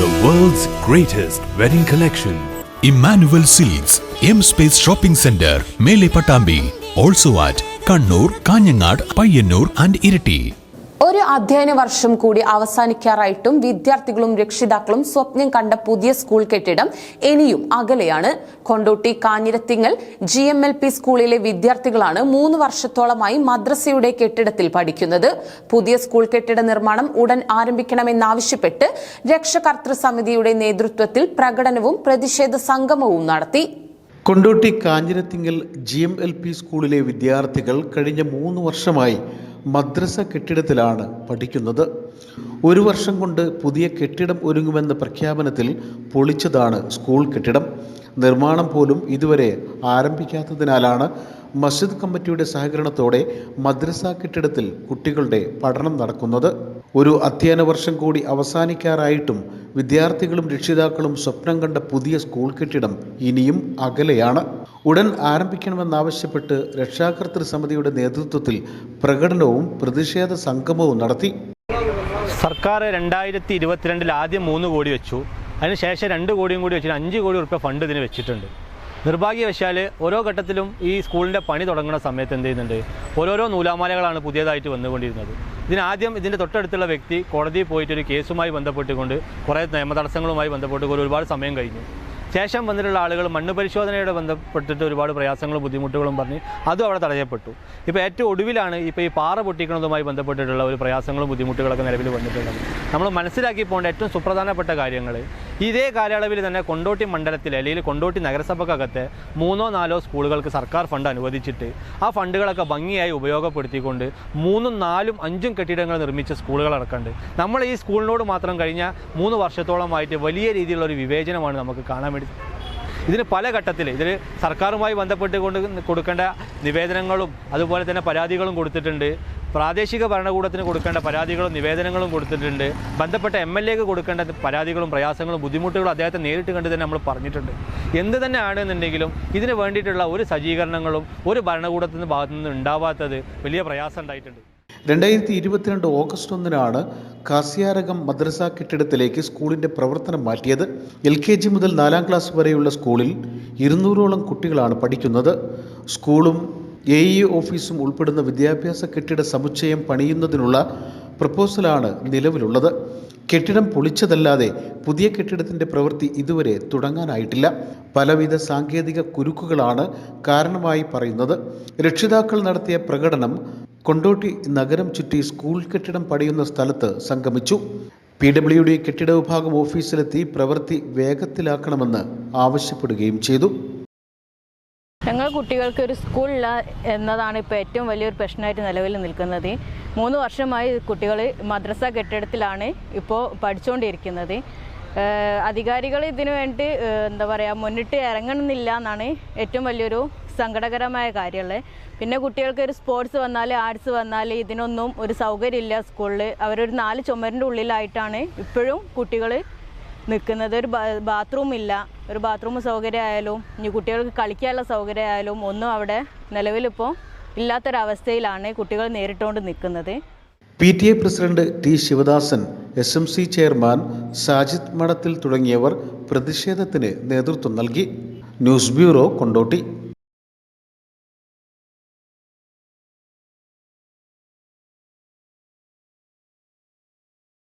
The world's greatest wedding collection. Emmanuel Silks, M Space Shopping Center, Mele Patambi. Also at Kannur, Kanyanad, Payyanur and Irati. ഒരു അധ്യയന വർഷം കൂടി അവസാനിക്കാറായിട്ടും വിദ്യാർത്ഥികളും രക്ഷിതാക്കളും സ്വപ്നം കണ്ട പുതിയ സ്കൂൾ കെട്ടിടം ഇനിയും അകലെയാണ്. കൊണ്ടോട്ടി കാഞ്ഞിരത്തിങ്ങൽ GMLP സ്കൂളിലെ വിദ്യാർത്ഥികളാണ് 3 വർഷത്തോളമായി മദ്രസയുടെ കെട്ടിടത്തിൽ പഠിക്കുന്നത്. പുതിയ സ്കൂൾ കെട്ടിട നിർമ്മാണം ഉടൻ ആരംഭിക്കണമെന്നാവശ്യപ്പെട്ട് രക്ഷകർതൃ സമിതിയുടെ നേതൃത്വത്തിൽ പ്രകടനവും പ്രതിഷേധ സംഗമവും നടത്തി. കൊണ്ടോട്ടി കാഞ്ഞിരത്തിങ്ങൽ GMLP സ്കൂളിലെ വിദ്യാർത്ഥികൾ കഴിഞ്ഞ 3 വർഷമായി മദ്രസ കെട്ടിടത്തിലാണ് പഠിക്കുന്നത്. 1 വർഷം കൊണ്ട് പുതിയ കെട്ടിടം ഒരുങ്ങുമെന്ന പ്രഖ്യാപനത്തിൽ പൊളിച്ചതാണ് സ്കൂൾ കെട്ടിടം. നിർമ്മാണം പോലും ഇതുവരെ ആരംഭിക്കാത്തതിനാലാണ് മസ്ജിദ് കമ്മിറ്റിയുടെ സഹകരണത്തോടെ മദ്രസ കെട്ടിടത്തിൽ കുട്ടികളുടെ പഠനം നടക്കുന്നത്. ഒരു അധ്യയന വർഷം കൂടി അവസാനിക്കാറായിട്ടും വിദ്യാർത്ഥികളും രക്ഷിതാക്കളും സ്വപ്നം കണ്ട പുതിയ സ്കൂൾ കെട്ടിടം ഇനിയും അകലെയാണ്. ഉടൻ ആരംഭിക്കണമെന്നാവശ്യപ്പെട്ട് രക്ഷാകർതൃ സമിതിയുടെ നേതൃത്വത്തിൽ പ്രകടനവും പ്രതിഷേധ സംഗമവും നടത്തി. സർക്കാർ 2022 ആദ്യം 3 കോടി വെച്ചു. അതിനുശേഷം 2 കോടിയും കൂടി വെച്ചിട്ട് 5 കോടി രൂപ ഫണ്ട് ഇതിന് വെച്ചിട്ടുണ്ട്. നിർഭാഗ്യവശാൽ ഓരോ ഘട്ടത്തിലും ഈ സ്കൂളിൻ്റെ പണി തുടങ്ങുന്ന സമയത്ത് എന്ത് ചെയ്യുന്നുണ്ട്, ഓരോരോ നൂലാമാലകളാണ് പുതിയതായിട്ട് വന്നുകൊണ്ടിരുന്നത്. ഇതിൻ്റെ തൊട്ടടുത്തുള്ള വ്യക്തി കോടതിയിൽ പോയിട്ടൊരു കേസുമായി ബന്ധപ്പെട്ടുകൊണ്ട് കുറേ നിയമ തടസ്സങ്ങളുമായി ബന്ധപ്പെട്ടുകൊണ്ട് ഒരുപാട് സമയം കഴിഞ്ഞു. ശേഷം വന്നിട്ടുള്ള ആളുകൾ മണ്ണ് പരിശോധനയോട് ബന്ധപ്പെട്ടിട്ട് ഒരുപാട് പ്രയാസങ്ങളും ബുദ്ധിമുട്ടുകളും പറഞ്ഞ് അതും അവിടെ തടയപ്പെട്ടു. ഇപ്പോൾ ഏറ്റവും ഒടുവിലാണ് ഇപ്പോൾ ഈ പാറ പൊട്ടിക്കുന്നതുമായി ബന്ധപ്പെട്ടിട്ടുള്ള ഒരു പ്രയാസങ്ങളും ബുദ്ധിമുട്ടുകളൊക്കെ നിലവിൽ വന്നിട്ടുള്ളത്. നമ്മൾ മനസ്സിലാക്കി പോകേണ്ട ഏറ്റവും സുപ്രധാനപ്പെട്ട കാര്യങ്ങൾ, ഇതേ കാലയളവിൽ തന്നെ കൊണ്ടോട്ടി മണ്ഡലത്തിൽ അല്ലെങ്കിൽ കൊണ്ടോട്ടി നഗരസഭക്കകത്തെ 3-4 സ്കൂളുകൾക്ക് സർക്കാർ ഫണ്ട് അനുവദിച്ചിട്ട് ആ ഫണ്ടുകളൊക്കെ ഭംഗിയായി ഉപയോഗപ്പെടുത്തിക്കൊണ്ട് 3, 4, 5 കെട്ടിടങ്ങൾ നിർമ്മിച്ച സ്കൂളുകളടക്കമുണ്ട്. നമ്മൾ ഈ സ്കൂളിനോട് മാത്രം കഴിഞ്ഞ 3 വർഷത്തോളമായിട്ട് വലിയ രീതിയിലുള്ള ഒരു വിവേചനമാണ് നമുക്ക് കാണാൻ വേണ്ടി. ഇതിന് പല ഘട്ടത്തിൽ ഇതിൽ സർക്കാരുമായി ബന്ധപ്പെട്ട് കൊടുക്കേണ്ട നിവേദനങ്ങളും അതുപോലെ തന്നെ പരാതികളും കൊടുത്തിട്ടുണ്ട്. പ്രാദേശിക ഭരണകൂടത്തിന് കൊടുക്കേണ്ട പരാതികളും നിവേദനങ്ങളും കൊടുത്തിട്ടുണ്ട്. ബന്ധപ്പെട്ട MLAക്ക് കൊടുക്കേണ്ട പരാതികളും പ്രയാസങ്ങളും ബുദ്ധിമുട്ടുകളും അദ്ദേഹത്തെ നേരിട്ട് കണ്ട് തന്നെ നമ്മൾ പറഞ്ഞിട്ടുണ്ട്. എന്ത് തന്നെ ആണെന്നുണ്ടെങ്കിലും ഇതിന് വേണ്ടിയിട്ടുള്ള ഒരു സജ്ജീകരണങ്ങളും ഒരു ഭരണകൂടത്തിൻ്റെ ഭാഗത്തു നിന്ന് ഉണ്ടാവാത്തത് വലിയ പ്രയാസം ഉണ്ടായിട്ടുണ്ട്. 2022 ഓഗസ്റ്റ് 1 കാസിയാരകം മദ്രസ കെട്ടിടത്തിലേക്ക് സ്കൂളിൻ്റെ പ്രവർത്തനം മാറ്റിയത്. LKG മുതൽ 4ാം ക്ലാസ് വരെയുള്ള സ്കൂളിൽ 200ഓളം കുട്ടികളാണ് പഠിക്കുന്നത്. സ്കൂളും AE ഓഫീസും ഉൾപ്പെടുന്ന വിദ്യാഭ്യാസ കെട്ടിട സമുച്ചയം പണിയുന്നതിനുള്ള പ്രപ്പോസലാണ് നിലവിലുള്ളത്. കെട്ടിടം പൊളിച്ചതല്ലാതെ പുതിയ കെട്ടിടത്തിൻ്റെ പ്രവൃത്തി ഇതുവരെ തുടങ്ങാനായിട്ടില്ല. പലവിധ സാങ്കേതിക കുരുക്കുകളാണ് കാരണമായി പറയുന്നത്. രക്ഷിതാക്കൾ നടത്തിയ പ്രകടനം കൊണ്ടോട്ടി നഗരം ചുറ്റി സ്കൂൾ കെട്ടിടം പണിയുന്ന സ്ഥലത്ത് സംഗമിച്ചു. PWD കെട്ടിട വിഭാഗം ഓഫീസിലെത്തി പ്രവൃത്തി വേഗത്തിലാക്കണമെന്ന് ആവശ്യപ്പെടുകയും ചെയ്തു. ഞങ്ങൾ കുട്ടികൾക്ക് ഒരു സ്കൂളില്ല എന്നതാണ് ഇപ്പോൾ ഏറ്റവും വലിയൊരു പ്രശ്നമായിട്ട് നിലവിൽ നിൽക്കുന്നത്. 3 വർഷമായി കുട്ടികൾ മദ്രസ കെട്ടിടത്തിലാണ് ഇപ്പോൾ പഠിച്ചുകൊണ്ടിരിക്കുന്നത്. അധികാരികൾ ഇതിനു വേണ്ടി മുന്നിട്ട് ഇറങ്ങണമെന്നില്ല എന്നാണ് ഏറ്റവും വലിയൊരു സങ്കടകരമായ കാര്യമുള്ളത്. പിന്നെ കുട്ടികൾക്ക് ഒരു സ്പോർട്സ് വന്നാൽ ആർട്സ് വന്നാൽ ഇതിനൊന്നും ഒരു സൗകര്യമില്ല സ്കൂളിൽ. അവരൊരു 4 ചുമരിൻ്റെ ഉള്ളിലായിട്ടാണ് ഇപ്പോഴും കുട്ടികൾ നിൽക്കുന്നത്. ഒരു ബാത്റൂം ഇല്ല. ഒരു ബാത്റൂം സൗകര്യമായാലും ഇനി കുട്ടികൾക്ക് കളിക്കാനുള്ള സൗകര്യമായാലും ഒന്നും അവിടെ നിലവിലിപ്പോൾ ഇല്ലാത്തൊരവസ്ഥയിലാണ് കുട്ടികൾ നേരിട്ടുകൊണ്ട് നിൽക്കുന്നത്. PTA president T Sivadasan, SMC chairman Sajid മഠത്തിൽ തുടങ്ങിയവർ പ്രതിഷേധത്തിന് നേതൃത്വം നൽകി. News bureau, Kondotty.